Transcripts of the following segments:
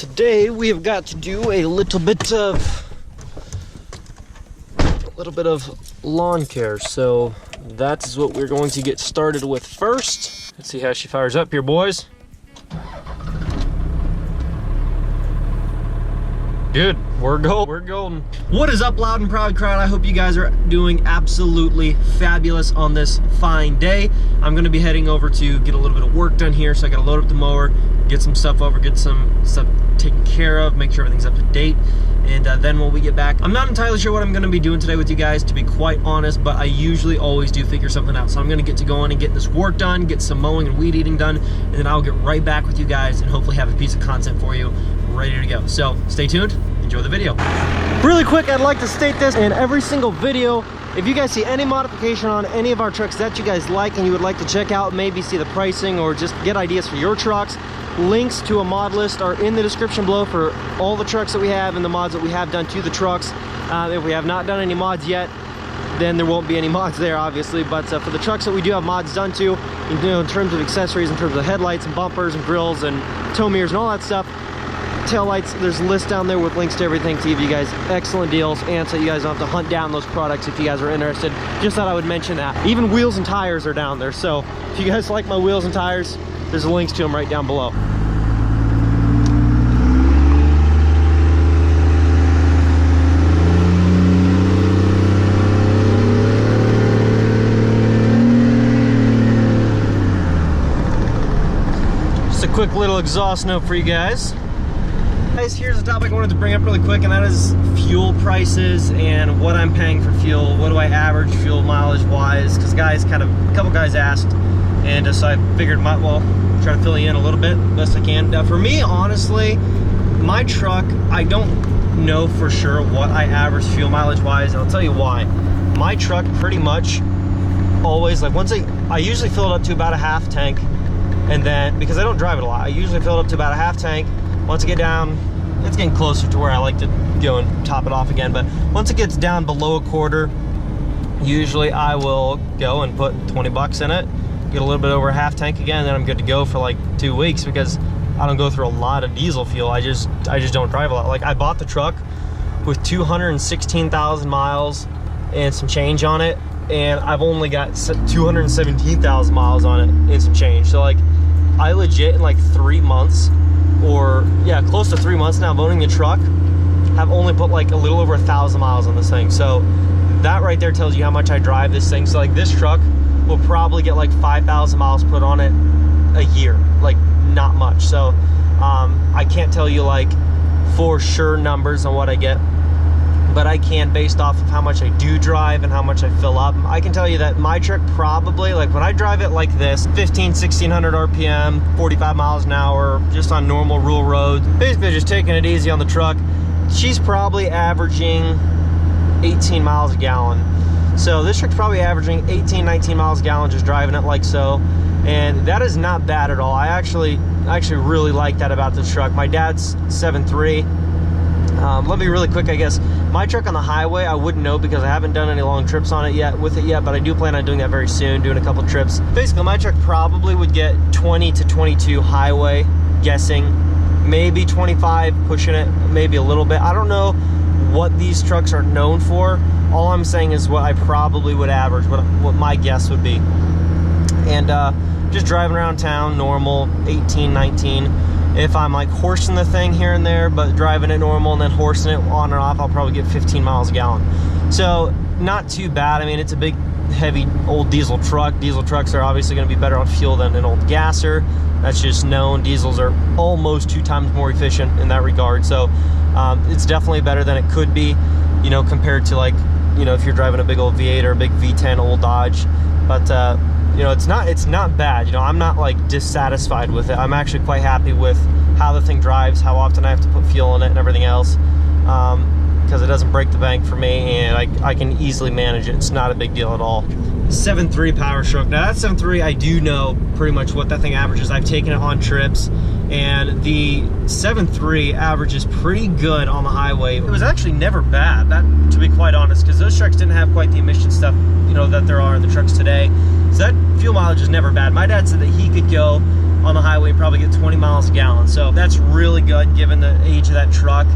Today we have got to do a little bit of lawn care, so that is what we're going to get started with first. Let's see how she fires up here, boys. Good, we're golden. What is up, loud and proud crowd? I hope you guys are doing absolutely fabulous on this fine day. I'm gonna be heading over to get a little bit of work done here, so I gotta load up the mower, get some stuff over, get some stuff taken care of, make sure everything's up to date, and then when we get back, I'm not entirely sure what I'm gonna be doing today with you guys, to be quite honest, but I usually always do figure something out. So I'm gonna get to going and get this work done, get some mowing and weed eating done, and then I'll get right back with you guys and hopefully have a piece of content for you ready to go. So stay tuned, enjoy the video. Really quick, I'd like to state this in every single video. If you guys see any modification on any of our trucks that you guys like and you would like to check out, maybe see the pricing or just get ideas for your trucks, links to a mod list are in the description below for all the trucks that we have and the mods that we have done to the trucks. If we have not done any mods yet, then there won't be any mods there, obviously, but for the trucks that we do have mods done to, you know, in terms of accessories, in terms of headlights and bumpers and grills and tow mirrors and all that stuff, tail lights, there's a list down there with links to everything to give you guys excellent deals, and so you guys don't have to hunt down those products if you guys are interested. Just thought I would mention that. Even wheels and tires are down there, so if you guys like my wheels and tires, there's links to them right down below. Just a quick little exhaust note for you guys. Guys, here's a topic I wanted to bring up really quick, and that is fuel prices and what I'm paying for fuel. What do I average fuel mileage wise? Because a couple guys asked, and so I figured might well try to fill you in a little bit best I can. Now, for me, honestly, my truck, I don't know for sure what I average fuel mileage wise, and I'll tell you why. My truck pretty much always, like, once I usually fill it up to about a half tank, and then, because I don't drive it a lot, I usually fill it up to about a half tank. Once I get down, it's getting closer to where I like to go and top it off again, but once it gets down below a quarter, usually I will go and put 20 bucks in it, get a little bit over a half tank again, and then I'm good to go for like 2 weeks, because I don't go through a lot of diesel fuel. I just don't drive a lot. Like, I bought the truck with 216,000 miles and some change on it, and I've only got 217,000 miles on it and some change. So like, I legit in like 3 months, or yeah, close to 3 months now of owning the truck, have only put like a little over 1,000 miles on this thing. So that right there tells you how much I drive this thing. So like, this truck will probably get like 5,000 miles put on it a year, like not much. So I can't tell you like for sure numbers on what I get, but I can, based off of how much I do drive and how much I fill up. I can tell you that my truck probably, like when I drive it like this, 1600 RPM, 45 miles an hour, just on normal rural roads, basically just taking it easy on the truck, she's probably averaging 18 miles a gallon. So this truck's probably averaging 18, 19 miles a gallon just driving it like so. And that is not bad at all. I actually really like that about this truck. My dad's 7.3. Let me really quick, I guess, my truck on the highway, I wouldn't know because I haven't done any long trips on it yet, but I do plan on doing that very soon, doing a couple trips. Basically, my truck probably would get 20 to 22 highway, guessing, maybe 25, pushing it, maybe a little bit. I don't know what these trucks are known for. All I'm saying is what I probably would average, what my guess would be. And just driving around town, normal, 18, 19. If I'm like horsing the thing here and there, but driving it normal and then horsing it on and off, I'll probably get 15 miles a gallon. So not too bad. I mean, it's a big, heavy, old diesel truck. Diesel trucks are obviously going to be better on fuel than an old gasser. That's just known. Diesels are almost 2 times more efficient in that regard. So it's definitely better than it could be, you know, compared to like, you know, if you're driving a big old V8 or a big V10 old Dodge. But you know, it's not bad. You know, I'm not like dissatisfied with it. I'm actually quite happy with how the thing drives, how often I have to put fuel in it and everything else, because it doesn't break the bank for me, and I can easily manage it. It's not a big deal at all. 7.3 Powerstroke. Now that 7.3, I do know pretty much what that thing averages. I've taken it on trips, and the 7.3 averages pretty good on the highway. It was actually never bad, that, to be quite honest, because those trucks didn't have quite the emission stuff, you know, that there are in the trucks today. So that fuel mileage is never bad. My dad said that he could go on the highway and probably get 20 miles a gallon. So that's really good given the age of that truck.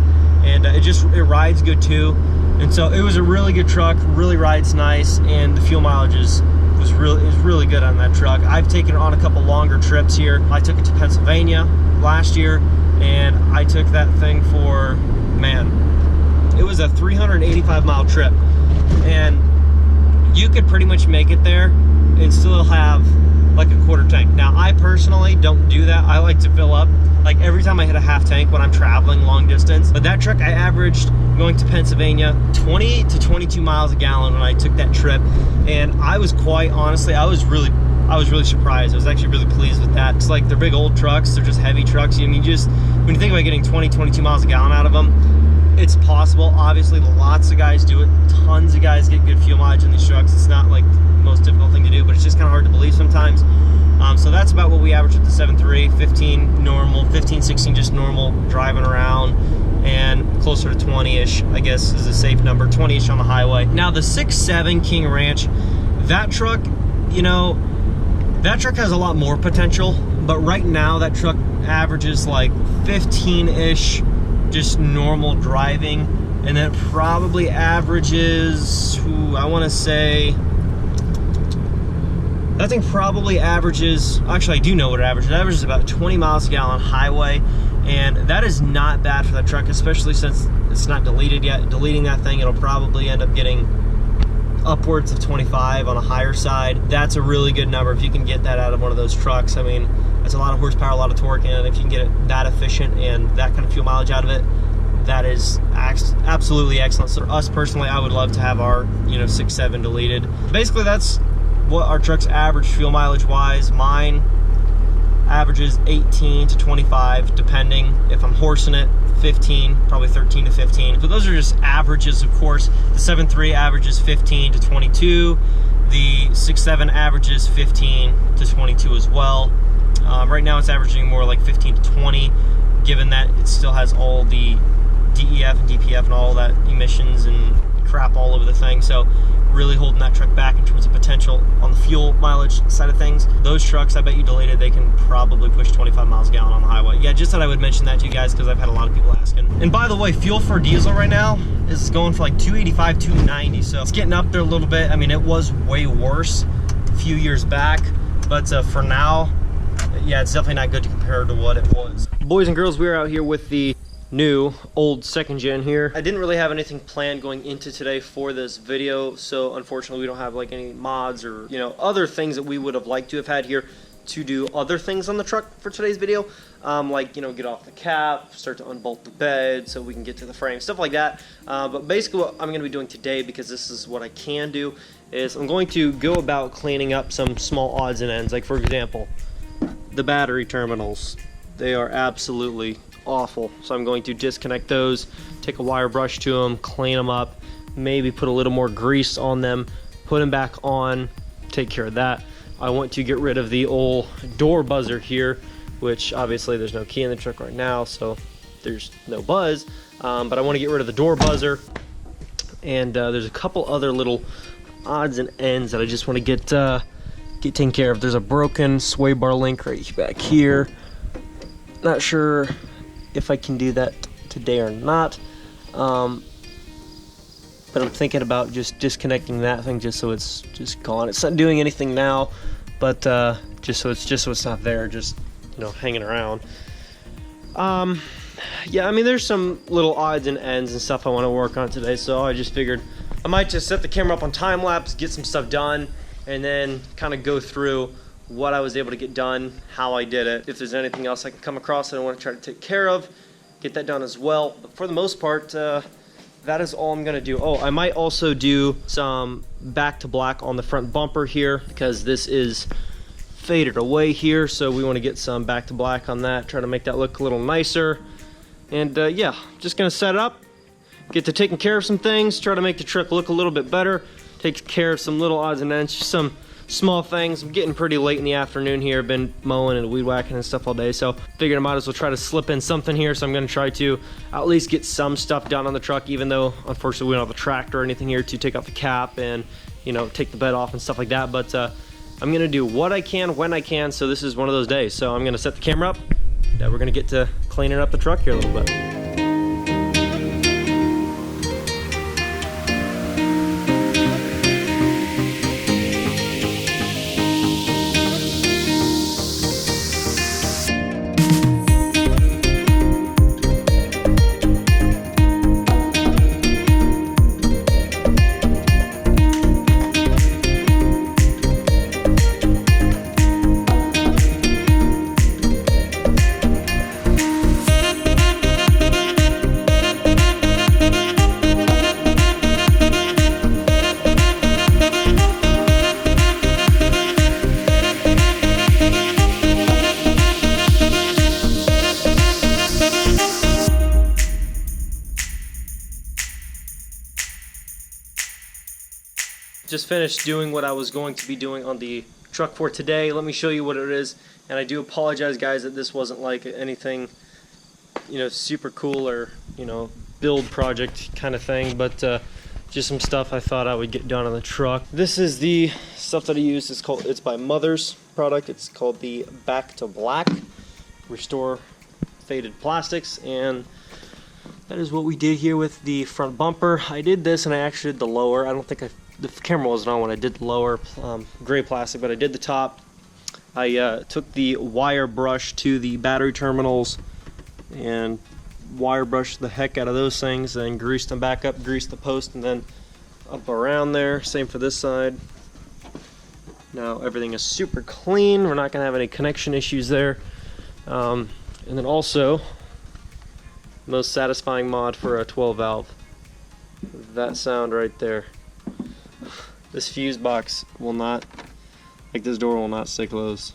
And it rides good too. And so it was a really good truck, really rides nice, and the fuel mileage was really good on that truck. I've taken it on a couple longer trips here. I took it to Pennsylvania last year, and I took that thing for, man, it was a 385 mile trip. And you could pretty much make it there and still have like a quarter tank. Now, I personally don't do that. I like to fill up like every time I hit a half tank when I'm traveling long distance. But that truck, I averaged going to Pennsylvania 20 to 22 miles a gallon when I took that trip. And I was quite honestly, I was really surprised. I was actually really pleased with that. It's like they're big old trucks, they're just heavy trucks. I mean, just when you think about getting 20, 22 miles a gallon out of them, it's possible. Obviously, lots of guys do it. Tons of guys get good fuel mileage in these trucks. It's not like the most difficult thing to do, but it's just kind of hard to believe sometimes. So that's about what we average with the 7.3, 15 normal, 15, 16 just normal, driving around, and closer to 20-ish, I guess, is a safe number, 20-ish on the highway. Now, the 6.7 KingRanch, that truck, you know, that truck has a lot more potential, but right now that truck averages like 15-ish, just normal driving, and then it probably averages, I want to say, that thing probably averages, actually I do know what it averages. It averages about 20 miles a gallon highway, and that is not bad for that truck, especially since it's not deleted yet. Deleting that thing, it'll probably end up getting upwards of 25 on a higher side. That's a really good number if you can get that out of one of those trucks. I mean, that's a lot of horsepower, a lot of torque, and if you can get it that efficient and that kind of fuel mileage out of it, that is absolutely excellent. So for us personally, I would love to have our 6.7 deleted. Basically, that's what our trucks average fuel mileage wise. Mine averages 18 to 25, depending. If I'm horsing it, 15, probably 13 to 15. So those are just averages, of course. The 7.3 averages 15 to 22. The 6.7 averages 15 to 22 as well. Right now it's averaging more like 15 to 20, given that it still has all the DEF and DPF and all that emissions and crap all over the thing. So really holding that truck back in terms of potential on the fuel mileage side of things. Those trucks, I bet you deleted, they can probably push 25 miles a gallon on the highway. Yeah, just thought I would mention that to you guys because I've had a lot of people asking. And by the way, fuel for diesel right now is going for like 285, 290. So it's getting up there a little bit. I mean, it was way worse a few years back, but for now, yeah, it's definitely not good to compare to what it was. Boys and girls, we're out here with the new old second gen here. I didn't really have anything planned going into today for this video, so unfortunately we don't have like any mods or other things that we would have liked to have had here to do other things on the truck for today's video, like get off the cap, start to unbolt the bed so we can get to the frame, stuff like that. But basically what I'm going to be doing today, because this is what I can do, is I'm going to go about cleaning up some small odds and ends. Like for example, the battery terminals, they are absolutely awful. So I'm going to disconnect those, take a wire brush to them, clean them up, maybe put a little more grease on them, put them back on, take care of that. I want to get rid of the old door buzzer here, which obviously there's no key in the truck right now, so there's no buzz, but I want to get rid of the door buzzer. And there's a couple other little odds and ends that I just want to get taken care of. There's a broken sway bar link right back here. Not sure if I can do that today or not, but I'm thinking about just disconnecting that thing just so it's just gone. It's not doing anything now, but just so it's not there, just hanging around. Yeah, I mean, there's some little odds and ends and stuff I want to work on today, so I just figured I might just set the camera up on time lapse, get some stuff done, and then kind of go through what I was able to get done, how I did it. If there's anything else I can come across that I want to try to take care of, get that done as well. But for the most part, that is all I'm gonna do. Oh, I might also do some back to black on the front bumper here because this is faded away here, so we want to get some back to black on that, try to make that look a little nicer. And yeah, just gonna set it up, get to taking care of some things, try to make the truck look a little bit better, take care of some little odds and ends, just some small things. I'm getting pretty late in the afternoon here. I've been mowing and weed whacking and stuff all day, so figured I might as well try to slip in something here. So I'm going to try to at least get some stuff done on the truck, even though unfortunately we don't have a tractor or anything here to take off the cap and take the bed off and stuff like that. But I'm gonna do what I can when I can, so this is one of those days. So I'm gonna set the camera up, and we're gonna get to cleaning up the truck here a little bit. Just finished doing what I was going to be doing on the truck for today. Let me show you what it is. And I do apologize, guys, that this wasn't like anything, you know, super cool or, you know, build project kind of thing, but just some stuff I thought I would get done on the truck. This is the stuff that I use. It's by Mother's product. It's called the Back to Black Restore Faded Plastics, and that is what we did here with the front bumper. I did this, and I actually did the lower. I don't think the camera wasn't on when I did the lower gray plastic, but I did the top. I took the wire brush to the battery terminals and wire brushed the heck out of those things, and greased them back up, greased the post, and then up around there. Same for this side. Now everything is super clean. We're not going to have any connection issues there. And then also, most satisfying mod for a 12 valve. That sound right there. This fuse box will not, like this door will not stay closed.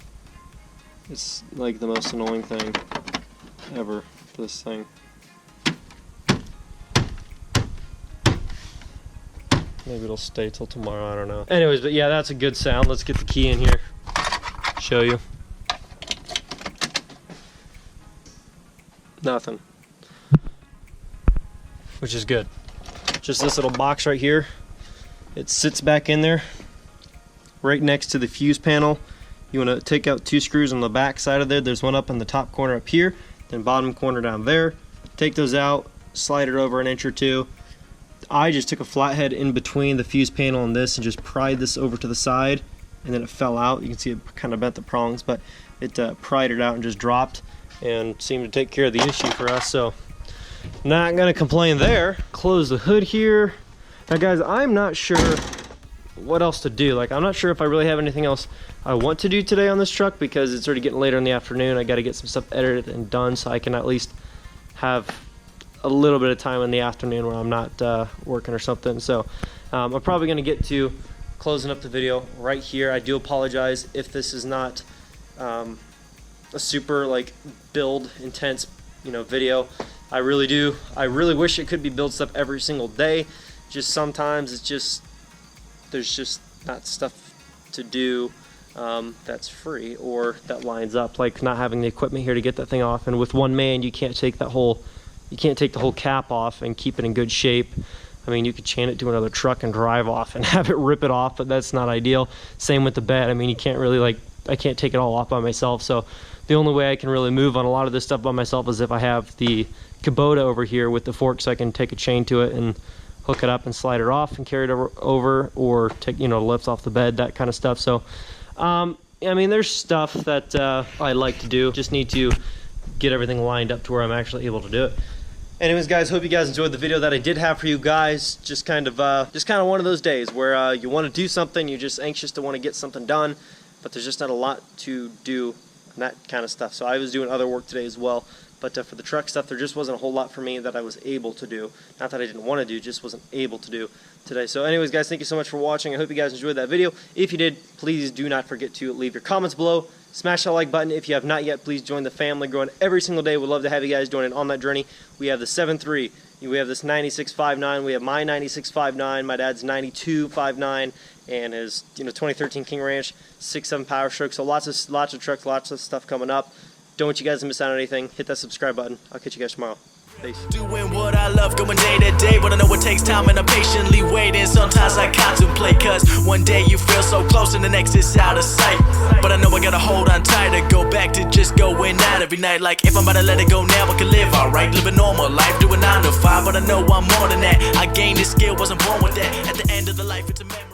It's like the most annoying thing ever for this thing. Maybe it'll stay till tomorrow, I don't know. Anyways, but yeah, that's a good sound. Let's get the key in here, show you. Nothing. Which is good. Just this little box right here. It sits back in there right next to the fuse panel. You want to take out 2 screws on the back side of there. There's one up in the top corner up here, then bottom corner down there. Take those out, slide it over an inch or 2. I just took a flathead in between the fuse panel and this and just pried this over to the side, and then it fell out. You can see it kind of bent the prongs, but it pried it out and just dropped and seemed to take care of the issue for us. So not gonna complain there. Close the hood here. Now guys, I'm not sure what else to do. Like, I'm not sure if I really have anything else I want to do today on this truck, because it's already getting later in the afternoon. I got to get some stuff edited and done so I can at least have a little bit of time in the afternoon where I'm not working or something. So I'm probably going to get to closing up the video right here. I do apologize if this is not a super like build intense, you know, video. I really do. I really wish it could be build stuff every single day. Just sometimes it's just, there's just not stuff to do that's free or that lines up, like not having the equipment here to get that thing off. And with one man, you can't take the whole cap off and keep it in good shape. I mean, you could chain it to another truck and drive off and have it rip it off, but that's not ideal. Same with the bed. I mean, you can't really, like, I can't take it all off by myself. So the only way I can really move on a lot of this stuff by myself is if I have the Kubota over here with the fork, so I can take a chain to it and hook it up and slide it off and carry it over, or take, you know, lift off the bed, that kind of stuff. So I mean, there's stuff that I like to do. Just need to get everything lined up to where I'm actually able to do it. Anyways, guys, hope you guys enjoyed the video that I did have for you guys. Just kind of one of those days where you want to do something, you're just anxious to want to get something done, but there's just not a lot to do and that kind of stuff. So I was doing other work today as well. But for the truck stuff, there just wasn't a whole lot for me that I was able to do. Not that I didn't want to do, just wasn't able to do today. So anyways, guys, thank you so much for watching. I hope you guys enjoyed that video. If you did, please do not forget to leave your comments below. Smash that like button. If you have not yet, please join the family. Growing every single day. We'd love to have you guys join in on that journey. We have the 7.3. We have this 96.59. We have my 96.59. My dad's 92.59. And his 2013 KingRanch 6.7 Powerstroke. So lots of trucks, lots of stuff coming up. Don't want you guys to miss out on anything. Hit that subscribe button. I'll catch you guys tomorrow. Peace. Doing what I love, going day to day, but I know it takes time and I'm patiently waiting. Sometimes I contemplate, cause one day you feel so close and the next is out of sight. But I know I gotta hold on tight to go back to just going out every night. Like if I'm about to let it go now, I can live alright, live a normal life, doing 9 to 5. But I know I'm more than that. I gained this skill, wasn't born with that. At the end of the life, it's a memory.